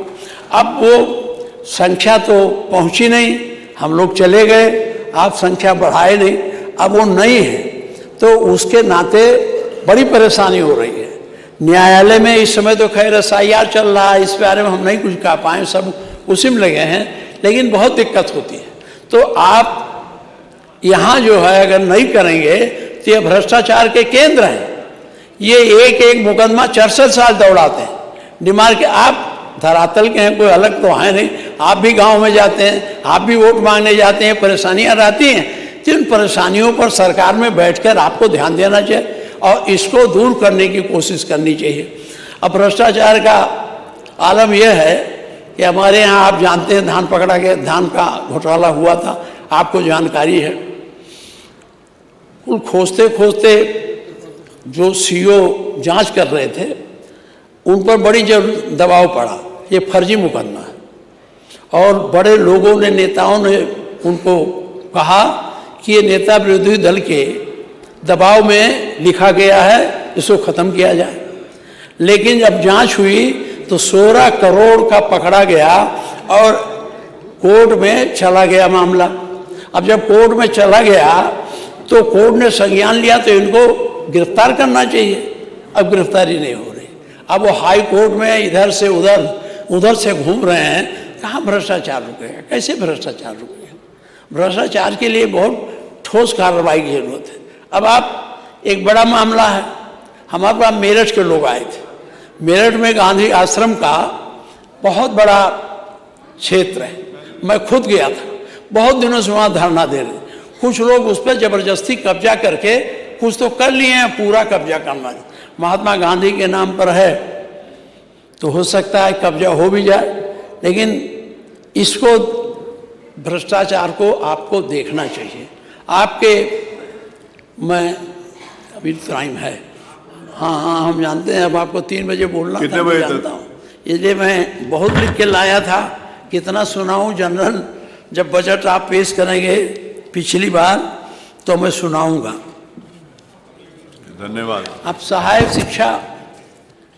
अब वो संख्या तो पहुंची नहीं, हम लोग चले गए, आप संख्या बढ़ाए नहीं, अब वो नहीं है, तो उसके नाते बड़ी परेशानी हो रही है। न्यायालय में इस समय तो खैर SIR चल रहा है, इस बारे में हम नहीं कुछ कह पाए, सब उसी में लगे हैं, लेकिन बहुत दिक्कत होती है। तो आप यहाँ जो है अगर नहीं करेंगे तो ये भ्रष्टाचार के केंद्र हैं। ये एक मुकदमा 64 साल दौड़ाते हैं। डिमांड के आप धरातल के हैं, कोई अलग तो है नहीं, आप भी गांव में जाते हैं, आप भी वोट मांगने जाते हैं, परेशानियां रहती हैं। जिन परेशानियों पर सरकार में बैठकर आपको ध्यान देना चाहिए और इसको दूर करने की कोशिश करनी चाहिए। अब भ्रष्टाचार का आलम यह है कि हमारे यहाँ आप जानते हैं धान पकड़ा गया, धान का घोटाला हुआ था, आपको जानकारी है। कुल खोजते खोजते जो CO जांच कर रहे थे उन पर बड़ी दबाव पड़ा, ये फर्जी मुकदमा है। और बड़े लोगों ने, नेताओं ने उनको कहा कि ये नेता विरोधी दल के दबाव में लिखा गया है, इसको ख़त्म किया जाए। लेकिन जब जांच हुई तो 16 करोड़ का पकड़ा गया और कोर्ट में चला गया मामला। अब जब कोर्ट में चला गया तो कोर्ट ने संज्ञान लिया तो इनको गिरफ्तार करना चाहिए, अब गिरफ्तारी नहीं हो रही। अब वो हाई कोर्ट में इधर से उधर से घूम रहे हैं। कहाँ भ्रष्टाचार रुकेगा, कैसे भ्रष्टाचार रुकेगा? भ्रष्टाचार के लिए बहुत ठोस कार्रवाई की जरूरत है। अब आप एक बड़ा मामला है, हमारे पास मेरठ के लोग आए थे। मेरठ में गांधी आश्रम का बहुत बड़ा क्षेत्र है, मैं खुद गया था, बहुत दिनों से वहाँ धरना दे रहे। कुछ लोग उस पर जबरदस्ती कब्जा करके कुछ तो कर लिए हैं, पूरा कब्जा करना महात्मा गांधी के नाम पर है तो हो सकता है कब्जा हो भी जाए, लेकिन इसको भ्रष्टाचार को आपको देखना चाहिए। आपके मैं अभी टाइम है, हाँ हम जानते हैं, अब आपको 3 बजे बोलना था, मैं जानता हूँ, इसलिए मैं बहुत लिख के लाया था। कितना सुनाऊँ जनरल, जब बजट आप पेश करेंगे पिछली बार तो मैं सुनाऊंगा। धन्यवाद। अब सहायक शिक्षा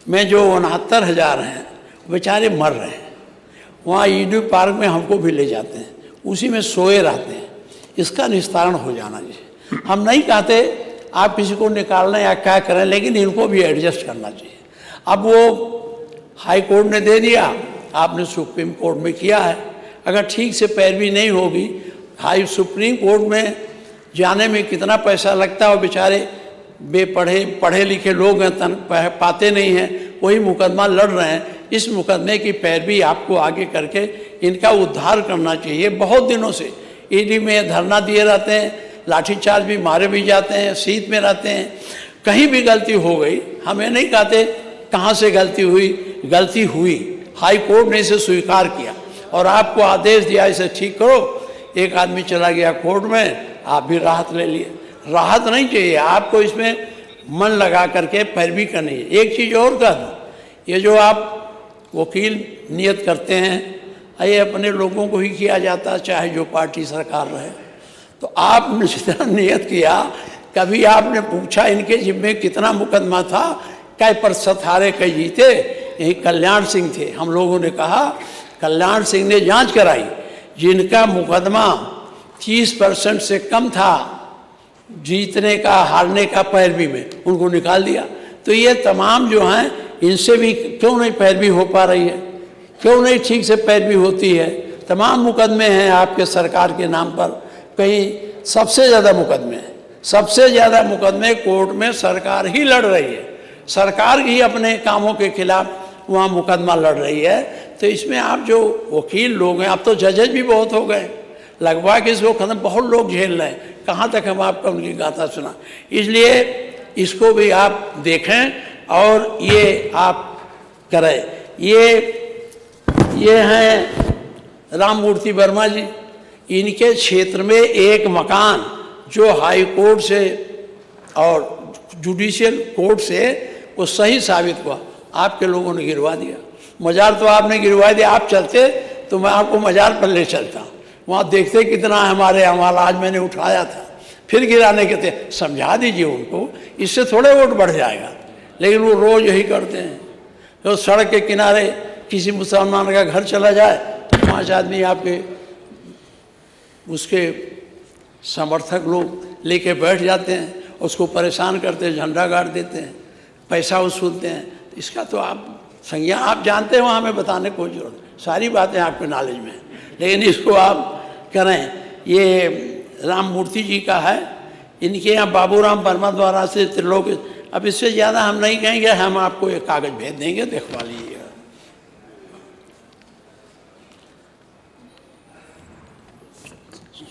में जो 69,000 हैं बेचारे मर रहे हैं। वहाँ ईडू पार्क में हमको भी ले जाते हैं, उसी में सोए रहते हैं। इसका निस्तारण हो जाना चाहिए। हम नहीं कहते आप किसी को निकालना या क्या करें, लेकिन इनको भी एडजस्ट करना चाहिए। अब वो हाई कोर्ट ने दे दिया, आपने सुप्रीम कोर्ट में किया है, अगर ठीक से पैरवी नहीं होगी, हाई सुप्रीम कोर्ट में जाने में कितना पैसा लगता है और बेचारे पढ़े लिखे लोग हैं, पाते नहीं हैं, वही मुकदमा लड़ रहे हैं। इस मुकदमे की पैरवी आपको आगे करके इनका उद्धार करना चाहिए। बहुत दिनों से ईडी में धरना दिए रहते हैं, लाठीचार्ज भी मारे भी जाते हैं, शीत में रहते हैं। कहीं भी गलती हो गई, हमें नहीं कहते कहाँ से गलती हुई, हाई कोर्ट ने इसे स्वीकार किया और आपको आदेश दिया इसे ठीक करो। एक आदमी चला गया कोर्ट में, आप भी राहत ले लिए। राहत नहीं चाहिए आपको, इसमें मन लगा करके पैरवी करनी है। एक चीज़ और कह दूँ, ये जो आप वकील नियत करते हैं, ये अपने लोगों को ही किया जाता है, चाहे जो पार्टी सरकार रहे। तो आपने जितना नियत किया, कभी आपने पूछा इनके जिम्मे कितना मुकदमा था, कै प्रतिशत हारे कै जीते? यही कल्याण सिंह थे। हम लोगों ने कहा कल्याण सिंह ने जांच कराई, जिनका मुकदमा 30% से कम था जीतने का हारने का पैरवी में, उनको निकाल दिया। तो ये तमाम जो हैं, इनसे भी क्यों नहीं पैरवी हो पा रही है, क्यों नहीं ठीक से पैरवी होती है? तमाम मुकदमे हैं आपके सरकार के नाम पर, कहीं सबसे ज़्यादा मुकदमे कोर्ट में सरकार ही लड़ रही है, सरकार ही अपने कामों के खिलाफ वहाँ मुकदमा लड़ रही है। तो इसमें आप जो वकील लोग हैं, अब तो जजेज भी बहुत हो गए, लगवा के इसको खत्म, बहुत लोग झेल रहे हैं। कहाँ तक हम आपका उनकी गाथा सुना? इसलिए इसको भी आप देखें और ये आप करें। ये हैं राममूर्ति वर्मा जी, इनके क्षेत्र में एक मकान जो हाई कोर्ट से और जुडिशियल कोर्ट से वो सही साबित हुआ, आपके लोगों ने गिरवा दिया। मजार तो आपने गिरवा दिया, आप चलते तो मैं आपको मजार पर ले चलता, वहाँ देखते कितना हमारे अमाल। आज मैंने उठाया था, फिर गिराने के थे। समझा दीजिए उनको, इससे थोड़े वोट बढ़ जाएगा, लेकिन वो रोज़ यही करते हैं। तो सड़क के किनारे किसी मुसलमान का घर चला जाए, 5 आदमी आपके उसके समर्थक लोग लेके बैठ जाते हैं, उसको परेशान करते हैं, झंडा गाड़ देते हैं, पैसा वसूलते हैं। इसका तो आप संज्ञान आप जानते हैं, वहाँ हमें बताने कोई जरूरत नहीं, सारी बातें आपके नॉलेज में हैं, लेकिन इसको आप करें। ये राममूर्ति जी का है, इनके यहाँ बाबूराम वर्मा द्वारा से त्रिलोक। अब इससे ज़्यादा हम नहीं कहेंगे, हम आपको एक कागज़ भेज देंगे, देखवा लीजिएगा।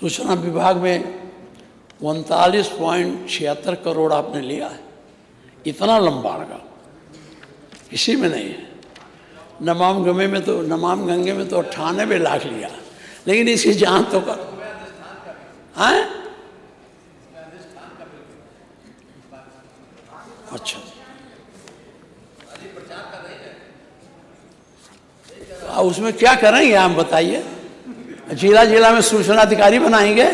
सूचना विभाग में 39.76 करोड़ आपने लिया है, इतना लंबा रहा किसी में नहीं है। नमाम गंगे में तो 98 लाख लिया, लेकिन इसकी जांच तो कर। हैं? अच्छा, उसमें क्या करेंगे आप बताइए? जिला में सूचना अधिकारी बनाएंगे?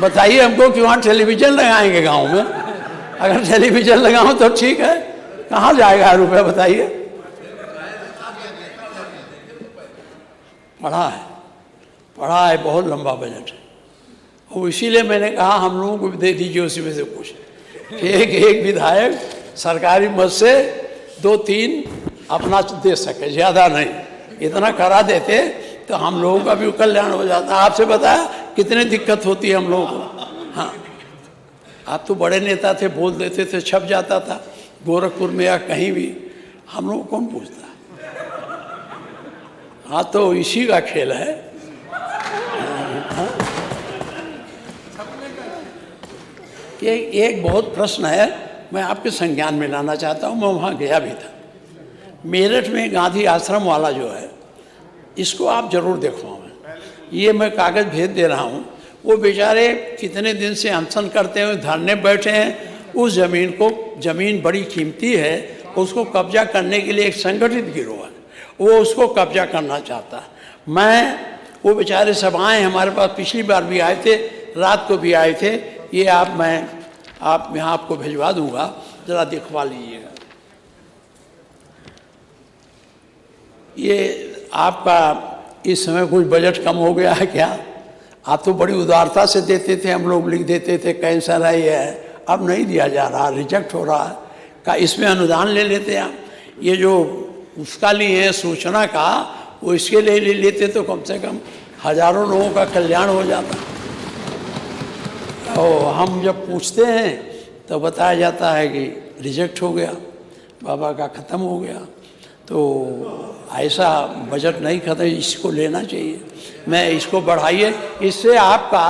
बताइए हमको कि वहाँ टेलीविजन लगाएंगे गांव में? अगर टेलीविजन लगाओ तो ठीक है, कहाँ जाएगा रुपया बताइए? पढ़ा है, बहुत लंबा बजट है। और इसीलिए मैंने कहा हम लोगों को भी दे दीजिए उसी में से कुछ, कि एक विधायक सरकारी मद से 2-3 अपना दे सके, ज़्यादा नहीं। इतना करा देते तो हम लोगों का भी कल्याण हो जाता। आपसे बताया कितनी दिक्कत होती है हम लोगों को। हाँ, आप तो बड़े नेता थे, बोल देते थे, छप जाता था गोरखपुर में या कहीं भी, हम लोग कौन पूछता। हाँ, तो इसी का खेल है। हाँ। एक बहुत प्रश्न है, मैं आपके संज्ञान में लाना चाहता हूँ। मैं वहाँ गया भी था, मेरठ में गांधी आश्रम वाला जो है, इसको आप जरूर देखो। ये मैं कागज़ भेज दे रहा हूँ। वो बेचारे कितने दिन से अनशन करते हुए धरने बैठे हैं। उस ज़मीन को, ज़मीन बड़ी कीमती है, उसको कब्जा करने के लिए एक संगठित गिरोह है, वो उसको कब्जा करना चाहता है। वो बेचारे सब आए हमारे पास, पिछली बार भी आए थे, रात को भी आए थे। ये मैं यहाँ आपको भिजवा दूंगा, ज़रा दिखवा लीजिएगा। ये आपका इस समय कुछ बजट कम हो गया है क्या? आप तो बड़ी उदारता से देते थे, हम लोग लिख देते थे कैंसर है ये है, अब नहीं दिया जा रहा, रिजेक्ट हो रहा है। का इसमें अनुदान ले लेते आप। ये जो उसका लिए है सूचना का, वो इसके लिए ले लेते तो कम से कम हजारों लोगों का कल्याण हो जाता। और हम जब पूछते हैं तो बताया जाता है कि रिजेक्ट हो गया, बाबा का ख़त्म हो गया। तो ऐसा बजट नहीं खत्म, इसको लेना चाहिए। मैं इसको बढ़ाइए, इससे आपका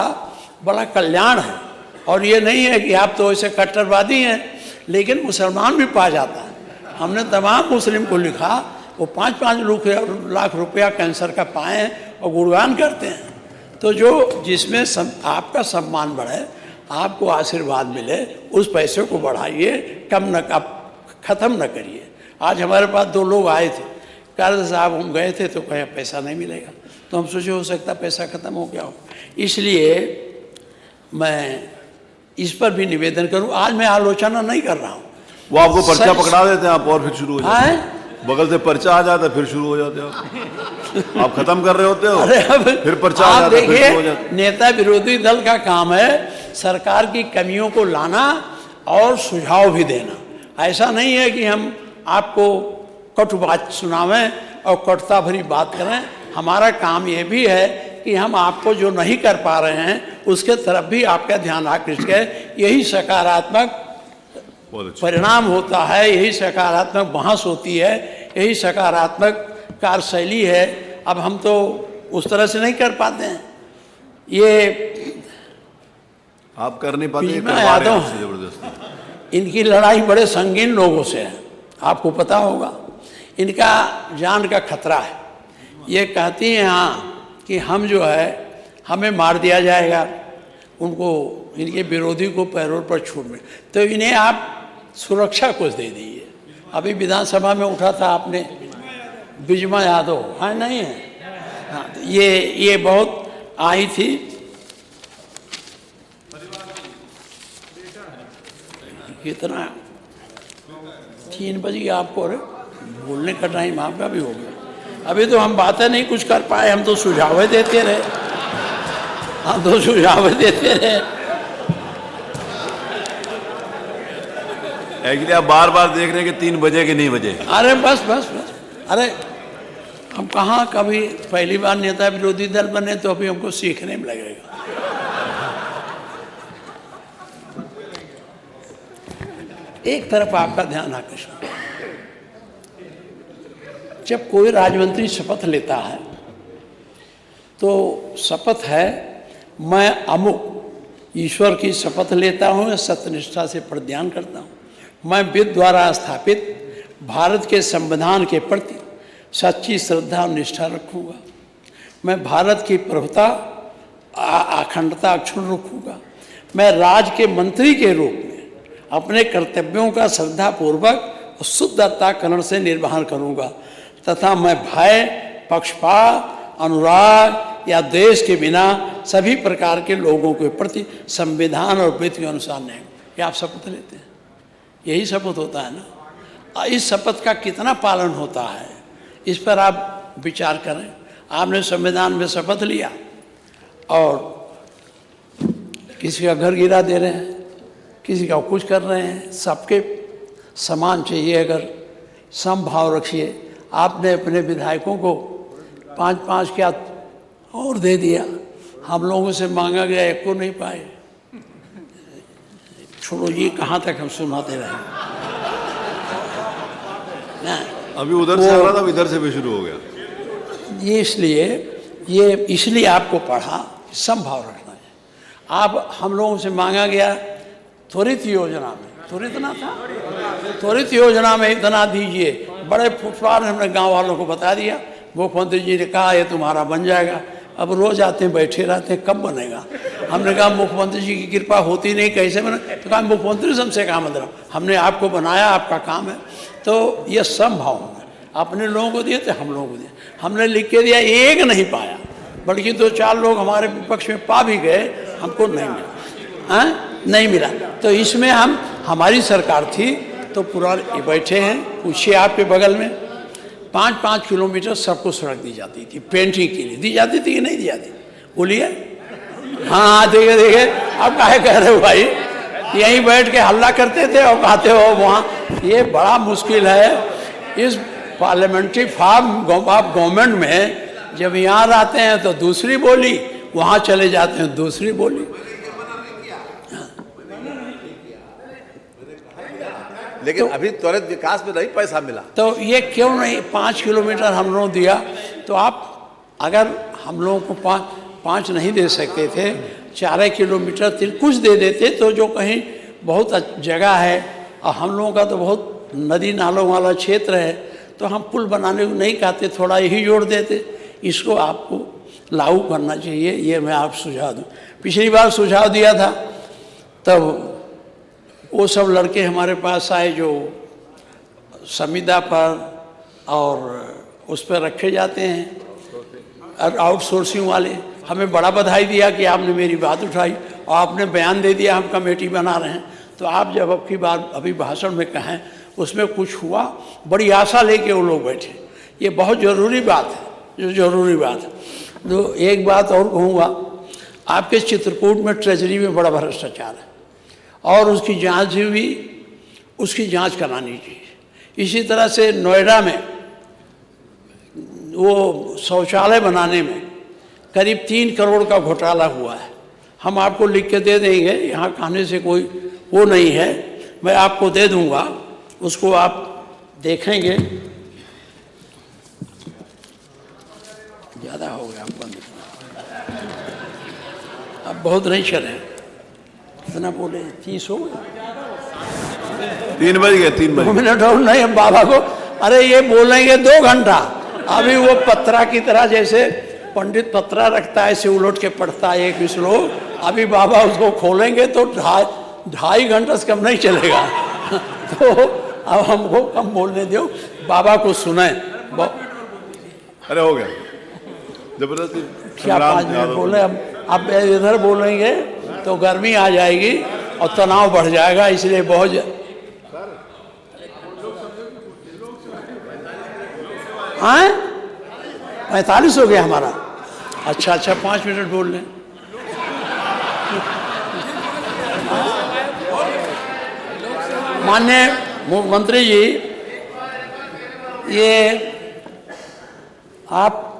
बड़ा कल्याण है। और ये नहीं है कि आप तो ऐसे कट्टरवादी हैं, लेकिन मुसलमान भी पा जाता है। हमने तमाम मुस्लिम को लिखा, वो 5-5 लाख रुपया कैंसर का पाए हैं और गुणगान करते हैं। तो जो जिसमें आपका सम्मान बढ़े, आपको आशीर्वाद मिले, उस पैसे को बढ़ाइए, कम न ख़त्म न करिए। आज हमारे पास 2 लोग आए थे, कह साहब हम गए थे तो कहीं पैसा नहीं मिलेगा, तो हम सोचे हो सकता पैसा ख़त्म हो गया हो। इसलिए मैं इस पर भी निवेदन करूं। आज मैं आलोचना नहीं कर रहा हूं। वो आपको पर्चा पकड़ा देते हैं आप, और फिर शुरू हो जाते हैं। बगल से पर्चा आ जाता है, फिर शुरू हो जाते हो आप खत्म कर रहे होते हो। अरे अब फिर पर्चा आ जाता है, फिर शुरू हो जाता है। नेता विरोधी दल का काम है सरकार की कमियों को लाना और सुझाव भी देना। ऐसा नहीं है कि हम आपको कटु बात सुनावें और कटुता भरी बात करें। हमारा काम ये भी है कि हम आपको जो नहीं कर पा रहे हैं उसके तरफ भी आपका ध्यान आकृष्ट करें। यही सकारात्मक परिणाम होता है, यही सकारात्मक बहस होती है, यही सकारात्मक कार्यशैली है। अब हम तो उस तरह से नहीं कर पाते हैं। ये आप कर नहीं पाते, यादव जबरदस्ती। इनकी लड़ाई बड़े संगीन लोगों से है, आपको पता होगा। इनका जान का खतरा है। ये कहती हैं हाँ कि हम जो है हमें मार दिया जाएगा, उनको इनके विरोधी को पैरोल पर छूट मिले, तो इन्हें आप सुरक्षा कुछ दे दीजिए। अभी विधानसभा में उठा था आपने बिजमा यादव, हाँ नहीं है, हाँ ये बहुत आई थी। कितना 3 बज गया आपको, अरे बोलने का टाइम आपका भी हो गया। अभी तो हम बातें नहीं कुछ कर पाए, हम तो सुझाव देते रहे, हम तो सुझाव देते रहे। एक्चुअली आप बार बार देख रहे हैं कि 3 बजे कि नहीं बजे। अरे बस बस बस, अरे हम कहाँ कभी पहली बार नेता विरोधी दल बने, तो अभी हमको सीखने में लगेगा। एक तरफ आपका ध्यान आकर्षण, जब कोई राजमंत्री शपथ लेता है तो शपथ है मैं अमुक ईश्वर की शपथ लेता हूँ, सत्यनिष्ठा से प्रतिज्ञान करता हूँ, मैं विधि द्वारा स्थापित भारत के संविधान के प्रति सच्ची श्रद्धा और निष्ठा रखूँगा, मैं भारत की प्रभुता अखंडता अक्षुण्ण रखूँगा, मैं राज के मंत्री के रूप में अपने कर्तव्यों का श्रद्धापूर्वक और शुद्ध अंतःकरण से निर्वहन करूँगा, तथा मैं भय, पक्षपात, अनुराग या देश के बिना सभी प्रकार के लोगों के प्रति संविधान और विधि के अनुसार नहीं। ये आप शपथ लेते हैं, यही शपथ होता है ना। इस शपथ का कितना पालन होता है, इस पर आप विचार करें। आपने संविधान में शपथ लिया और किसी का घर गिरा दे रहे हैं, किसी का कुछ कर रहे हैं, सबके समान चाहिए। अगर समभाव रखिए। आपने अपने विधायकों को 5-5 क्या और दे दिया, हम लोगों से मांगा गया एक को नहीं पाए। छोड़ो, ये कहाँ तक हम सुनाते रहे ना। अभी उधर से आ रहा था, इधर से भी शुरू हो गया। ये इसलिए आपको पढ़ा समभाव रखना है। आप हम लोगों से मांगा गया त्वरित योजना में, त्वरित ना था, त्वरित योजना में इतना दीजिए। बड़े फुटपाथ हमने गांव वालों को बता दिया, मुख्यमंत्री जी ने कहा ये तुम्हारा बन जाएगा। अब रोज आते हैं, बैठे रहते हैं, कब बनेगा। हमने कहा मुख्यमंत्री जी की कृपा होती नहीं, कैसे बने? तो कहा मुख्यमंत्री से हमसे कहा मतलब, हमने आपको बनाया, आपका काम है। तो ये समभाव है, अपने लोगों को दिए थे, हम लोगों को दिए। हमने लिख के दिया, एक नहीं पाया, बल्कि 2-4 लोग हमारे विपक्ष में पा भी गए, हमको नहीं मिला। नहीं मिला। तो इसमें हमारी सरकार थी तो पूरा बैठे हैं। पूछिए आपके बगल में 5-5 किलोमीटर सबको सड़क दी जाती थी, पेंटिंग के लिए दी जाती थी कि नहीं दी जाती? बोलिए। हाँ देखे अब काहे कह रहे हो भाई? यहीं बैठ के हल्ला करते थे और कहते हो वहाँ। ये बड़ा मुश्किल है इस पार्लियामेंट्री फॉर्म ऑफ गवर्नमेंट में। जब यहाँ आते हैं तो दूसरी बोली, वहाँ चले जाते हैं दूसरी बोली। लेकिन अभी त्वरित विकास में नहीं पैसा मिला, तो ये क्यों नहीं? 5 किलोमीटर हम लोगों दिया। तो आप अगर हम लोगों को 5 नहीं दे सकते थे, 4 किलोमीटर कुछ दे देते, तो जो कहीं बहुत जगह है और हम लोगों का तो बहुत नदी नालों वाला क्षेत्र है, तो हम पुल बनाने को नहीं कहते, थोड़ा यही जोड़ देते। इसको आपको लागू करना चाहिए, ये मैं आप सुझाव दूँ। पिछली बार सुझाव दिया था, तब वो सब लड़के हमारे पास आए जो संविदा पर और उस पर रखे जाते हैं, और आउटसोर्सिंग वाले। हमें बड़ा बधाई दिया कि आपने मेरी बात उठाई और आपने बयान दे दिया हम कमेटी बना रहे हैं। तो आप जब अब की बार अभी भाषण में कहें, उसमें कुछ हुआ, बड़ी आशा लेके वो लोग बैठे। ये बहुत ज़रूरी बात है, जो ज़रूरी बात है। तो एक बात और कहूँगा, आपके चित्रकूट में ट्रेजरी में बड़ा भ्रष्टाचार है और उसकी जांच भी, उसकी जांच करानी चाहिए। इसी तरह से नोएडा में वो शौचालय बनाने में करीब 3 करोड़ का घोटाला हुआ है। हम आपको लिख के दे देंगे, यहाँ कहने से कोई वो नहीं है, मैं आपको दे दूँगा, उसको आप देखेंगे। ज़्यादा हो गया, आप बंद, अब बहुत नहीं चले। कितना बोले? 30 हो गए? 3 बज गए, 3 बज 2 मिनट और नहीं। अब बाबा को अरे ये बोलेंगे 2 घंटा। अभी वो पत्रा की तरह, जैसे पंडित पत्रा रखता है ऐसे उलट के पढ़ता है एक श्लोक, अभी बाबा उसको खोलेंगे तो 2.5 घंटा से कम नहीं चलेगा। तो अब हमको कम बोलने दो, बाबा को सुने। अरे हो गया जबरदस्ती। क्या 5 मिनट बोले? अब इधर बोलेंगे तो गर्मी आ जाएगी और तनाव बढ़ जाएगा, इसलिए बहुत। हाँ 45 हो गया हमारा। अच्छा 5 मिनट बोल लें। माननीय मुख्यमंत्री जी, ये आप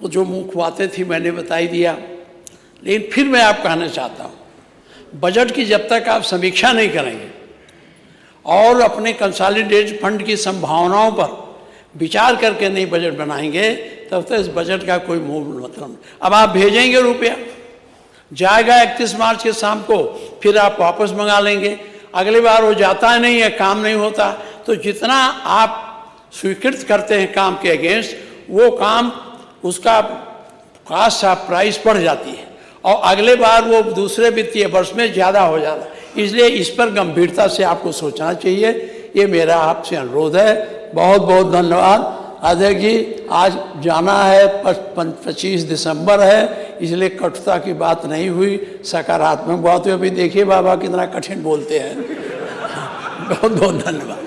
जो मुख्य बातें थी मैंने बताई दिया, लेकिन फिर मैं आप कहना चाहता हूँ, बजट की जब तक आप समीक्षा नहीं करेंगे और अपने कंसोलिडेटेड फंड की संभावनाओं पर विचार करके नहीं बजट बनाएंगे, तब तक इस बजट का कोई मूल मतलब नहीं। अब आप भेजेंगे रुपया, जाएगा 31 मार्च के शाम को, फिर आप वापस मंगा लेंगे। अगली बार वो जाता नहीं है, काम नहीं होता। तो जितना आप स्वीकृत करते हैं काम के अगेंस्ट, वो काम उसका कास्ट ऑफ प्राइस बढ़ जाती है और अगले बार वो दूसरे वित्तीय वर्ष में ज़्यादा हो जाता है। इसलिए इस पर गंभीरता से आपको सोचना चाहिए, ये मेरा आपसे अनुरोध है। बहुत बहुत धन्यवाद। अध्यक्ष जी, आज जाना है, 25 दिसंबर है, इसलिए कटुता की बात नहीं हुई, सकारात्मक बात हुई। अभी देखिए बाबा कितना कठिन बोलते हैं। बहुत बहुत धन्यवाद।